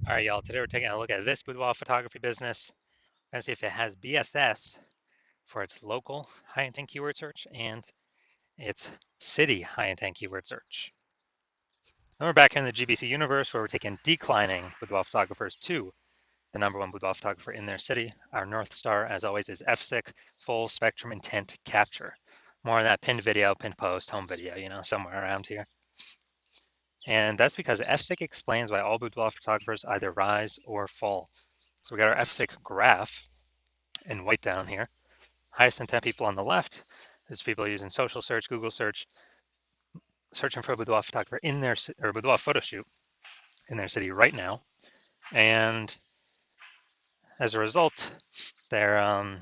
All right, y'all, today we're taking a look at this boudoir photography business and see if it has BSS for its local high intent keyword search and its city high intent keyword search. And we're back here in the GBC universe where we're taking declining boudoir photographers to the #1 boudoir photographer in their city. Our North Star, as always, is FSIC, full spectrum intent capture. More on that pinned video, pinned post, home video, somewhere around here. And that's because FSIC explains why all boudoir photographers either rise or fall. So we got our FSIC graph in white down here. Highest intent people on the left is people using social search, Google search, searching for a boudoir photographer in their or boudoir photo shoot in their city right now. And as a result, they're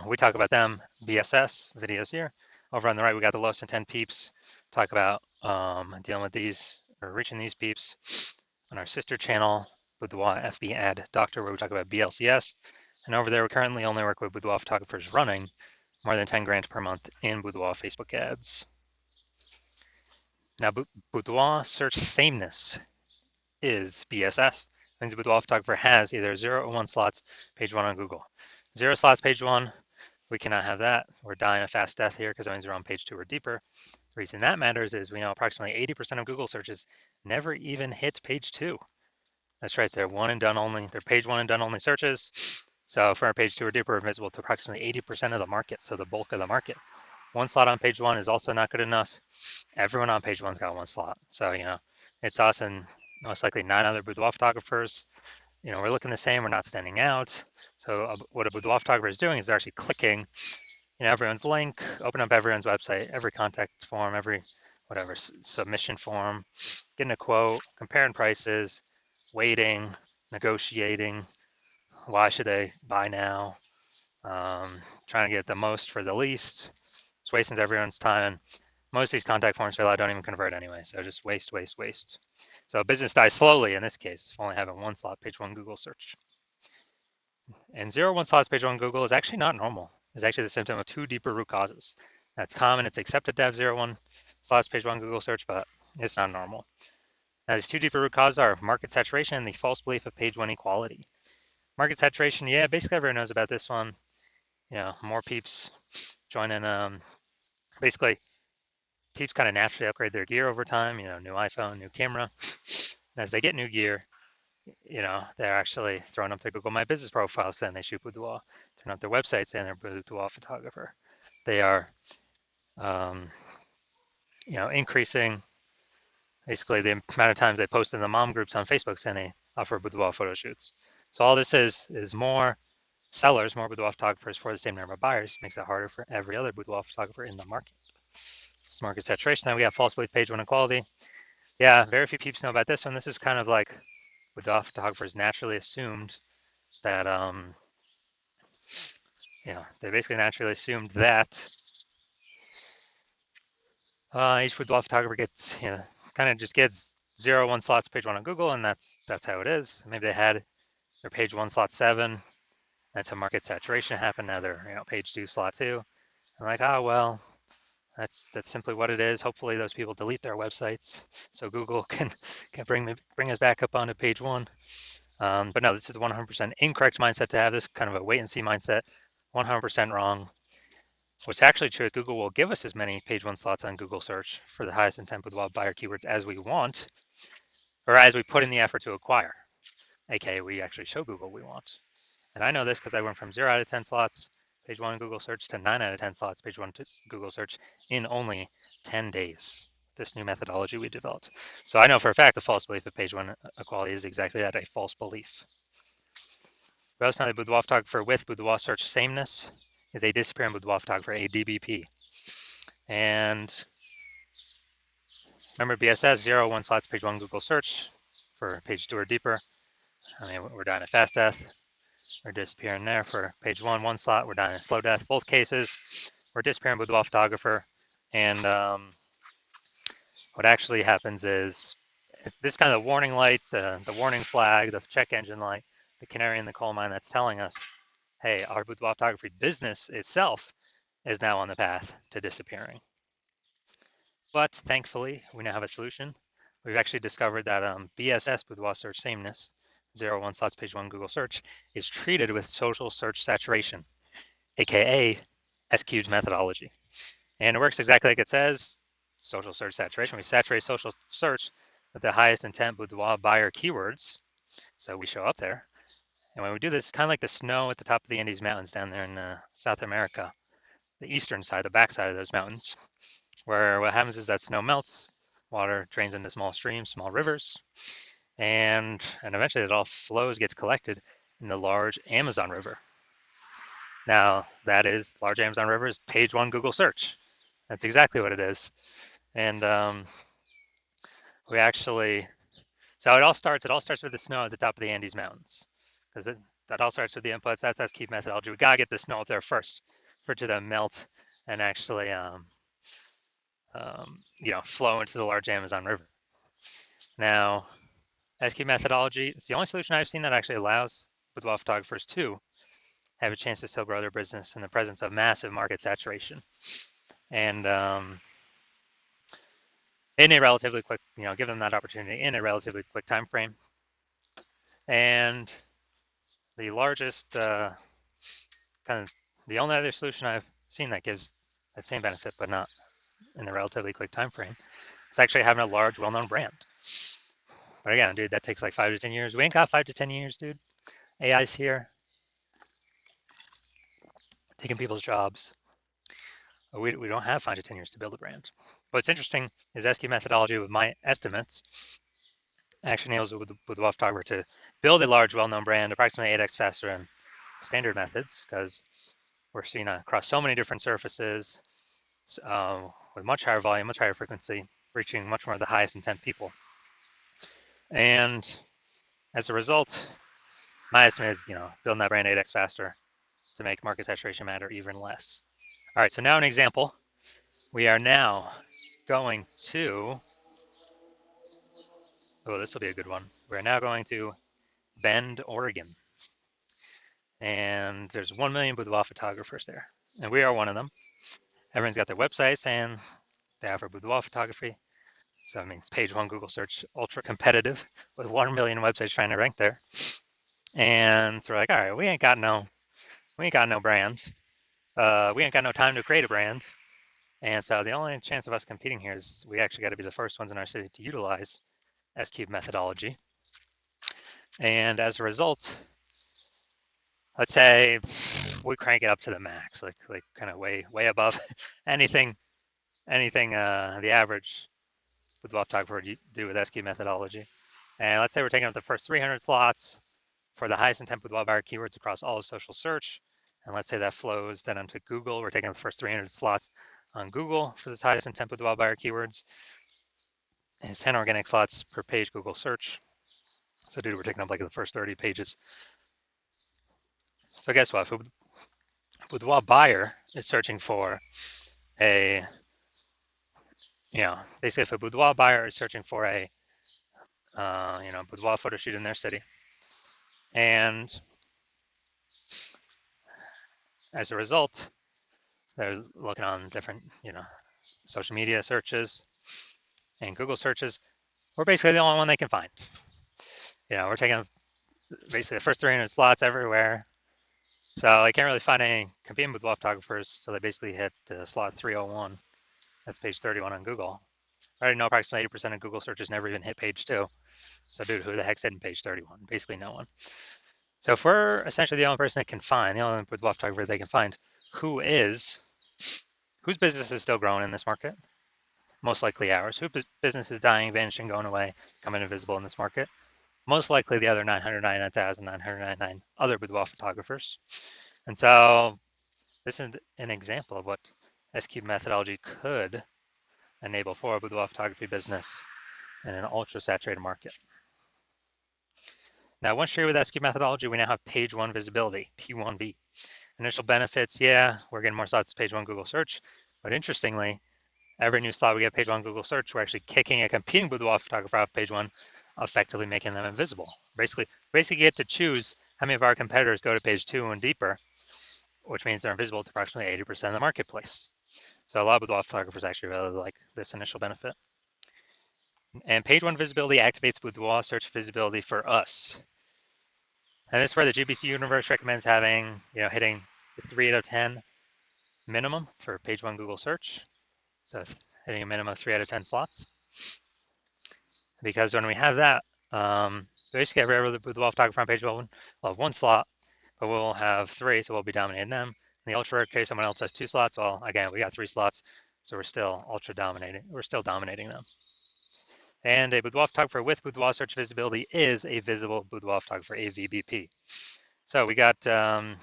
we talk about them, BSS videos here. Over on the right, we got the lowest intent peeps. Talk about dealing with these or reaching these peeps on our sister channel, Boudoir FB Ad Doctor, where we talk about BLCS. And over there, we currently only work with boudoir photographers running more than 10 grand per month in boudoir Facebook ads. Now, boudoir search sameness is BSS. It means a boudoir photographer has either 0 or 1 slots, page 1 on Google. 0 slots, page 1, we cannot have that. We're dying a fast death here because that means we're on page 2 or deeper. The reason that matters is we know approximately 80% of Google searches never even hit page 2. That's right, they're one and done only. They're page 1 and done only searches. So for our page 2 or deeper, we're visible to approximately 80% of the market, so the bulk of the market. 1 slot on page 1 is also not good enough. Everyone on page 1's got 1 slot. So, it's us and most likely 9 other boudoir photographers. We're looking the same, we're not standing out. So what a boudoir photographer is doing is they're actually clicking, everyone's link, open up everyone's website, every contact form, every whatever submission form, getting a quote, comparing prices, waiting, negotiating. Why should they buy now? Trying to get the most for the least. It's wasting everyone's time. And most of these contact forms fill out don't even convert anyway. So just waste, waste, waste. So business dies slowly in this case, only having 1 slot, page 1 Google search. And 0, 1 slots, page 1 Google is actually not normal. It's actually the symptom of 2 deeper root causes. That's common. It's accepted to have 0, 1 slots, page 1 Google search, but it's not normal. Now, these 2 deeper root causes are market saturation and the false belief of page 1 equality. Market saturation, yeah, basically everyone knows about this one. More peeps joining. Basically, peeps kind of naturally upgrade their gear over time. New iPhone, new camera. And as they get new gear, they're actually throwing up their Google My Business profile saying they shoot boudoir, throwing up their website saying they're a boudoir photographer. They are, increasing basically the amount of times they post in the mom groups on Facebook saying they offer boudoir photo shoots. So all this is more sellers, more boudoir photographers for the same number of buyers. Makes it harder for every other boudoir photographer in the market. This is market saturation. Then we have false belief page 1 equality. Yeah, very few peeps know about this one. This is kind of like boudoir photographers naturally assumed that, they basically naturally assumed that each boudoir photographer gets, kind of just gets 0, 1 slots, page 1 on Google, and that's how it is. Maybe they had their page 1 slot 7. That's how market saturation happened. Now they're, page 2 slot 2. I'm like, oh well, that's simply what it is. Hopefully those people delete their websites so Google can bring us back up onto page 1. But no, this is the 100% incorrect mindset to have. This kind of a wait and see mindset. 100% wrong. What's actually true is Google will give us as many page 1 slots on Google search for the highest intent boudoir buyer keywords as we want, or as we put in the effort to acquire. AKA, we actually show Google we want. And I know this because I went from 0 out of 10 slots, page 1 Google search, to 9 out of 10 slots, page 1 Google search in only 10 days. This new methodology we developed. So I know for a fact the false belief of page 1 equality is exactly that, a false belief. We also know that boudoir photographer with boudoir search sameness is a disappearing boudoir photographer, a DBP. And remember BSS, 0, 1 slots, page 1 Google search for page 2 or deeper. I mean, we're dying a fast death. We're disappearing there for page 1, 1 slot. We're dying a slow death. Both cases, we're disappearing boudoir photographer. And what actually happens is this kind of warning light, the warning flag, the check engine light, the canary in the coal mine that's telling us, hey, our boudoir photography business itself is now on the path to disappearing. But thankfully, we now have a solution. We've actually discovered that BSS boudoir search sameness, 0 1 slots page one Google search is treated with social search saturation, aka SQ's methodology. And it works exactly like it says, social search saturation. We saturate social search with the highest intent boudoir buyer keywords. So we show up there. And when we do this, it's kind of like the snow at the top of the Andes Mountains down there in South America, the eastern side, the backside of those mountains, where what happens is that snow melts, water drains into small streams, small rivers, and eventually it all flows, gets collected in the large Amazon River. Now, that is large Amazon River is page one Google search. That's exactly what it is. And we actually, so it all starts with the snow at the top of the Andes Mountains, because that all starts with the inputs. That's key methodology. We gotta get the snow up there first for it to then melt and actually, flow into the large Amazon River. Now, SQ methodology, it's the only solution I've seen that actually allows boudoir photographers to have a chance to still grow their business in the presence of massive market saturation. And in a relatively quick, give them that opportunity in a relatively quick time frame. And the largest, kind of the only other solution I've seen that gives that same benefit, but not in a relatively quick time frame, is actually having a large, well-known brand. But again, dude, that takes like 5 to 10 years. We ain't got 5 to 10 years, dude. AI's here, taking people's jobs. We don't have 5 to 10 years to build a brand. What's interesting is SQ methodology, with my estimates, actually enables with the photographer to build a large, well-known brand approximately 8x faster than standard methods, because we're seeing across so many different surfaces with much higher volume, much higher frequency, reaching much more of the highest intent people. And as a result, my estimate is, building that brand 8x faster to make market saturation matter even less. All right, so now an example. We are now going to, this will be a good one. We're now going to Bend, Oregon. And there's 1 million boudoir photographers there. And we are one of them. Everyone's got their websites and they offer boudoir photography. So it means page one Google search, ultra competitive with 1 million websites trying to rank there. And so we're like, all right, we ain't got no brand. We ain't got no time to create a brand. And so the only chance of us competing here is we actually got to be the first ones in our city to utilize S-Cube methodology. And as a result, let's say we crank it up to the max, like kind of way above anything the average boudoir photographer would do with S-Cube methodology. And let's say we're taking up the first 300 slots for the highest intent boudoir buyer keywords across all of social search. And let's say that flows then onto Google. We're taking up the first 300 slots on Google for this highest intent boudoir buyer keywords. And it's 10 organic slots per page Google search. So dude, we're taking up like the first 30 pages. So guess what? If a boudoir buyer is searching for a, basically if a boudoir buyer is searching for a, boudoir photo shoot in their city, and as a result, they're looking on different, social media searches and Google searches, we're basically the only one they can find. We're taking basically the first 300 slots everywhere. So they can't really find any competing boudoir photographers. So they basically hit slot 301. That's page 31 on Google. I already know approximately 80% of Google searches never even hit page 2. So dude, who the heck's hitting page 31? Basically no one. So if we're essentially the only person they can find, the only boudoir photographer they can find, whose business is still growing in this market? Most likely ours. Whose business is dying, vanishing, going away, becoming invisible in this market? Most likely the other 999,999 other boudoir photographers. And so this is an example of what S-Cube methodology could enable for a boudoir photography business in an ultra saturated market. Now, once shared with S-Cube methodology, we now have page one visibility, P1V. Initial benefits, yeah, we're getting more slots to page one Google search, but interestingly, every new slot we get page one Google search, we're actually kicking a competing boudoir photographer off page one, effectively making them invisible. Basically get to choose how many of our competitors go to page 2 and deeper, which means they're invisible to approximately 80% of the marketplace. So a lot of boudoir photographers actually really like this initial benefit. And page one visibility activates boudoir search visibility for us. And this is where the GBC universe recommends having, hitting the 3 out of 10 minimum for page one Google search. So hitting a minimum of 3 out of 10 slots. Because when we have that, basically every other Boudoir photographer on page one will have 1 slot, but we'll have 3, so we'll be dominating them. In the ultra rare case, someone else has 2 slots. Well, again, we got 3 slots, so we're still ultra dominating. We're still dominating them. And a Boudoir photographer with Boudoir search visibility is a visible Boudoir photographer, a VBP. So we got a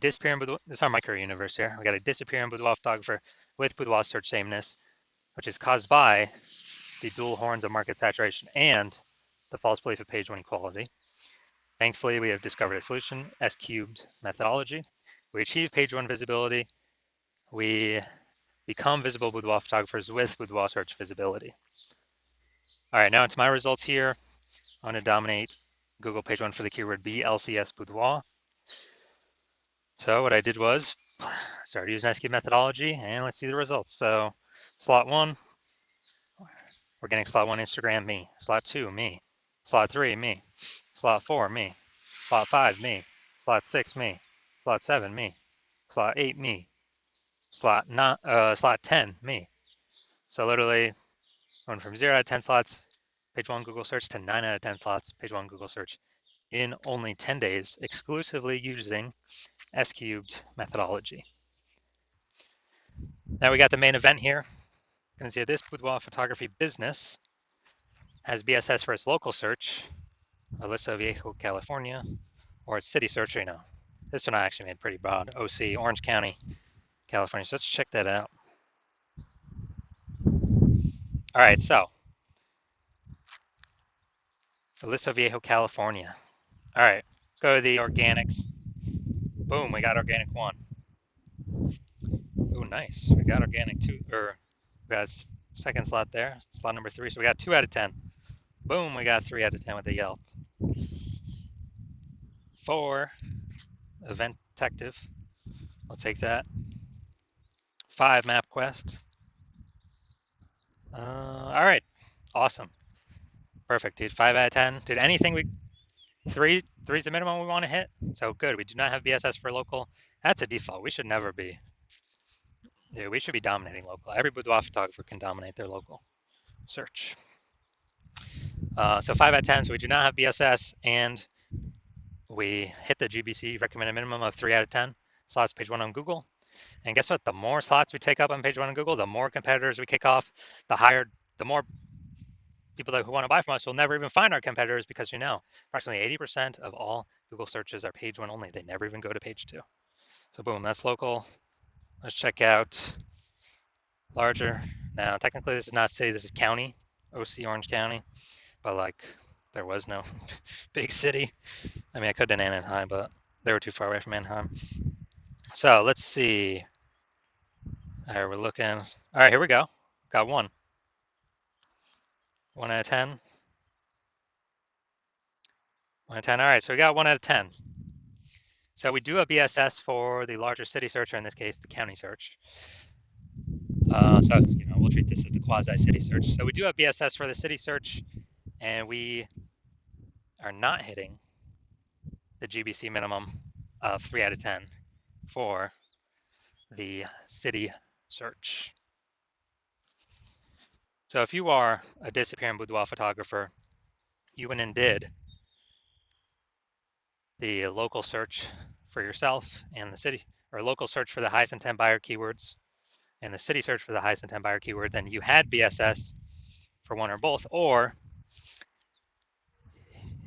disappearing Boudoir. This is our micro universe here. We got a disappearing Boudoir photographer with Boudoir search sameness, which is caused by the dual horns of market saturation and the false belief of page one equality. Thankfully, we have discovered a solution, S cubed methodology. We achieve page one visibility. We become visible Boudoir photographers with Boudoir search visibility. All right, now it's my results here. I'm going to dominate Google page one for the keyword BLCS Boudoir. So what I did was started using S cubed methodology, and let's see the results. So slot 1, we're getting slot 1 Instagram, me. Slot 2, me. Slot 3, me. Slot 4, me. Slot 5, me. Slot 6, me. Slot 7, me. Slot 8, me. Slot 10, me. So literally going from 0 out of 10 slots, page one Google search, to 9 out of 10 slots, page one Google search, in only 10 days, exclusively using S cubed methodology. Now we got the main event here. You can see this Boudoir photography business has BSS for its local search, Aliso Viejo, California, or its city search, This one I actually made pretty broad, OC, Orange County, California. So let's check that out. All right, so Aliso Viejo, California. All right, let's go to the organics. Boom, we got organic 1. Oh, nice. We got organic 2, or we got second slot there, slot number 3. So we got 2 out of 10. Boom, we got 3 out of 10 with the Yelp. 4, Event Detective. I'll take that. 5, MapQuest. All right, awesome. Perfect, dude. 5 out of 10. Dude, anything three's the minimum we want to hit. So good. We do not have BSS for local. That's a default. We should never be. Dude, we should be dominating local. Every boudoir photographer can dominate their local search. So 5 out of 10. So we do not have BSS, and we hit the GBC recommended minimum of 3 out of 10 slots page one on Google. And guess what? The more slots we take up on page one on Google, the more competitors we kick off, the more people who want to buy from us will never even find our competitors, because approximately 80% of all Google searches are page one only. They never even go to page 2. So boom, that's local. Let's check out larger. Now, technically this is not city, this is county, OC Orange County, but there was no big city. I mean, I could have done Anaheim, but they were too far away from Anaheim. So let's see. All right, we're looking. All right, here we go. Got 1. 1 out of 10. 1 out of 10. All right, so we got 1 out of 10. So we do have BSS for the larger city search, or in this case, the county search. So we'll treat this as the quasi-city search. So we do have BSS for the city search, and we are not hitting the GBC minimum of 3 out of 10 for the city search. So if you are a disappearing boudoir photographer, you went and did the local search for yourself and the city, or local search for the highest intent buyer keywords and the city search for the highest intent buyer keywords, and you had BSS for one or both, or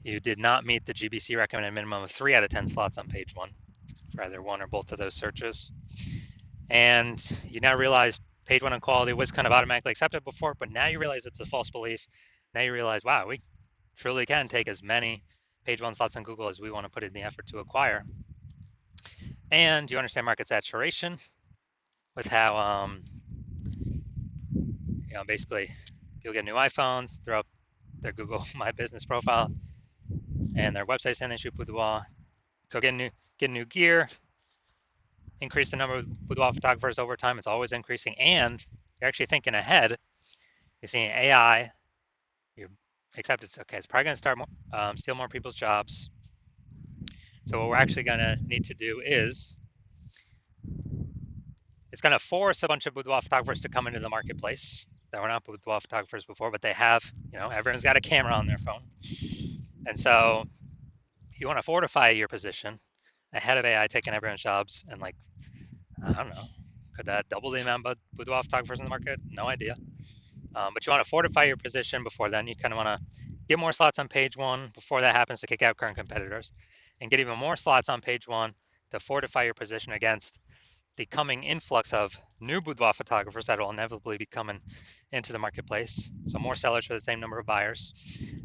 you did not meet the GBC recommended minimum of 3 out of 10 slots on page 1 for either one or both of those searches. And you now realize page 1 equality was kind of automatically accepted before, but now you realize it's a false belief. Now you realize, wow, we truly can take as many page 1 slots on Google as we want to put in the effort to acquire. And you understand market saturation with how, basically people get new iPhones, throw up their Google My Business profile and their website saying they shoot boudoir. So get new gear, increase the number of boudoir photographers over time. It's always increasing, and you're actually thinking ahead. You're seeing AI. You accept it's okay. It's probably going to start steal more people's jobs. So what we're actually going to need to do is it's going to force a bunch of boudoir photographers to come into the marketplace that were not boudoir photographers before, but they have, everyone's got a camera on their phone. And so you want to fortify your position ahead of AI taking everyone's jobs. And like, I don't know, could that double the amount of boudoir photographers in the market? No idea. But you want to fortify your position before then. You kind of want to get more slots on page one before that happens to kick out current competitors, and get even more slots on page one to fortify your position against the coming influx of new boudoir photographers that will inevitably be coming into the marketplace. So more sellers for the same number of buyers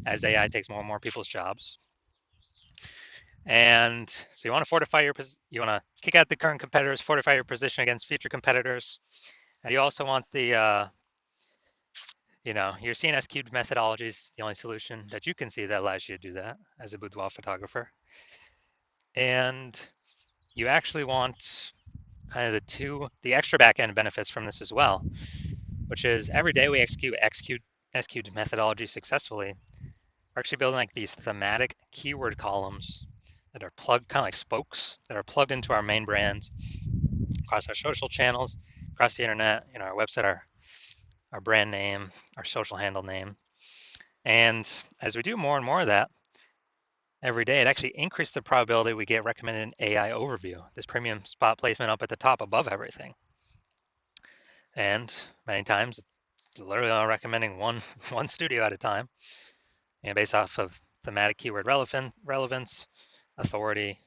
as AI takes more and more people's jobs. And so you want to fortify you want to kick out the current competitors, fortify your position against future competitors. And you also want the your CNS cubed methodology is the only solution that you can see that allows you to do that as a boudoir photographer. And you actually want kind of the extra back-end benefits from this as well, which is every day we execute S-cubed methodology successfully. We're actually building like these thematic keyword columns that are plugged, kind of like spokes, that are plugged into our main brand across our social channels, across the internet, our website, our brand name, our social handle name. And as we do more and more of that every day, it actually increases the probability we get recommended an AI overview, this premium spot placement up at the top above everything. And many times, it's literally only recommending one studio at a time, based off of thematic keyword relevance, authority,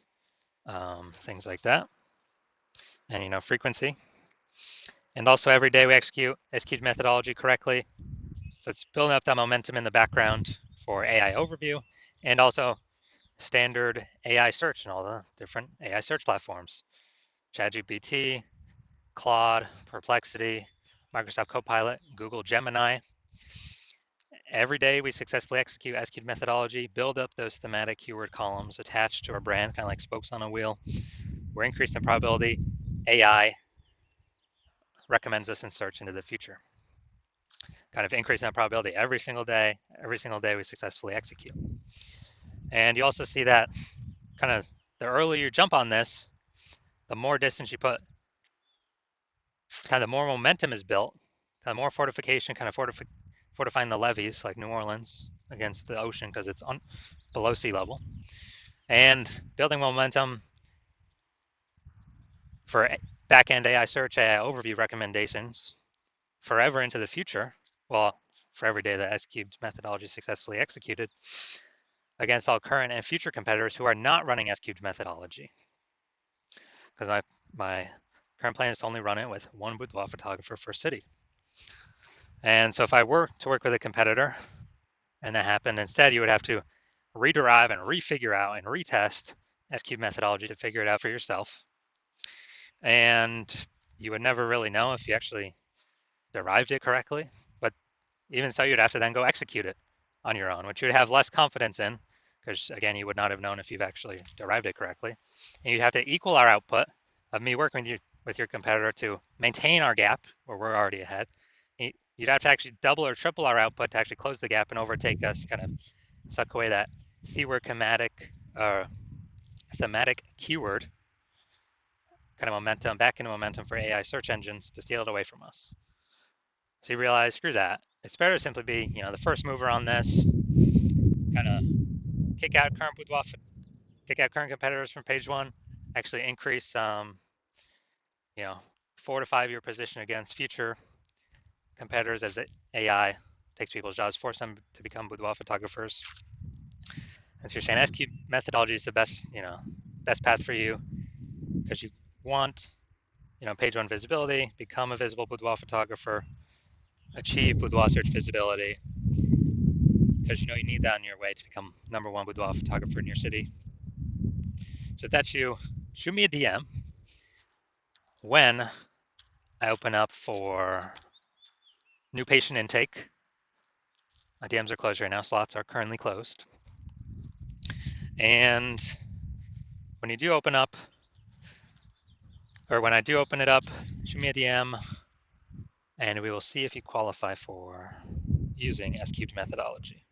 things like that, and frequency. And also every day we execute S-cubed methodology correctly. So it's building up that momentum in the background for AI overview and also standard AI search and all the different AI search platforms. ChatGPT, Claude, Perplexity, Microsoft Copilot, Google Gemini. Every day we successfully execute S-cubed methodology, build up those thematic keyword columns attached to our brand, kind of like spokes on a wheel. We're increasing the probability AI recommends us in search into the future. Kind of increasing that probability every single day we successfully execute. And you also see that kind of the earlier you jump on this, the more distance you put, kind of the more momentum is built, kind of more fortification, kind of fortifying the levees like New Orleans against the ocean because it's below sea level, and building momentum for back-end AI search, AI overview recommendations forever into the future. Well, for every day that S-cubed methodology is successfully executed against all current and future competitors who are not running S-cubed methodology. Because my current plan is to only run it with one boudoir photographer per city. And so if I were to work with a competitor and that happened, instead you would have to rederive and refigure out and retest S-cubed methodology to figure it out for yourself. And you would never really know if you actually derived it correctly. But even so, you'd have to then go execute it on your own, which you'd have less confidence in, because again, you would not have known if you've actually derived it correctly. And you'd have to equal our output of me working with your competitor to maintain our gap where we're already ahead. You'd have to actually double or triple our output to actually close the gap and overtake us, kind of suck away that thematic keyword kind of momentum, back into momentum for AI search engines to steal it away from us. So you realize, screw that. It's better to simply be, the first mover on this, kind of kick out current competitors from page one, actually increase, fortify your position against future competitors as AI takes people's jobs, force them to become boudoir photographers. And so you're saying S-cubed methodology is the best path for you because you want, page one visibility, become a visible boudoir photographer, achieve boudoir search visibility, because you need that on your way to become #1 boudoir photographer in your city. So if that's you, shoot me a DM when I open up for new patient intake. My DMs are closed right now. Slots are currently closed. And when you do open up, or when I do open it up, shoot me a DM and we will see if you qualify for using S-cubed methodology.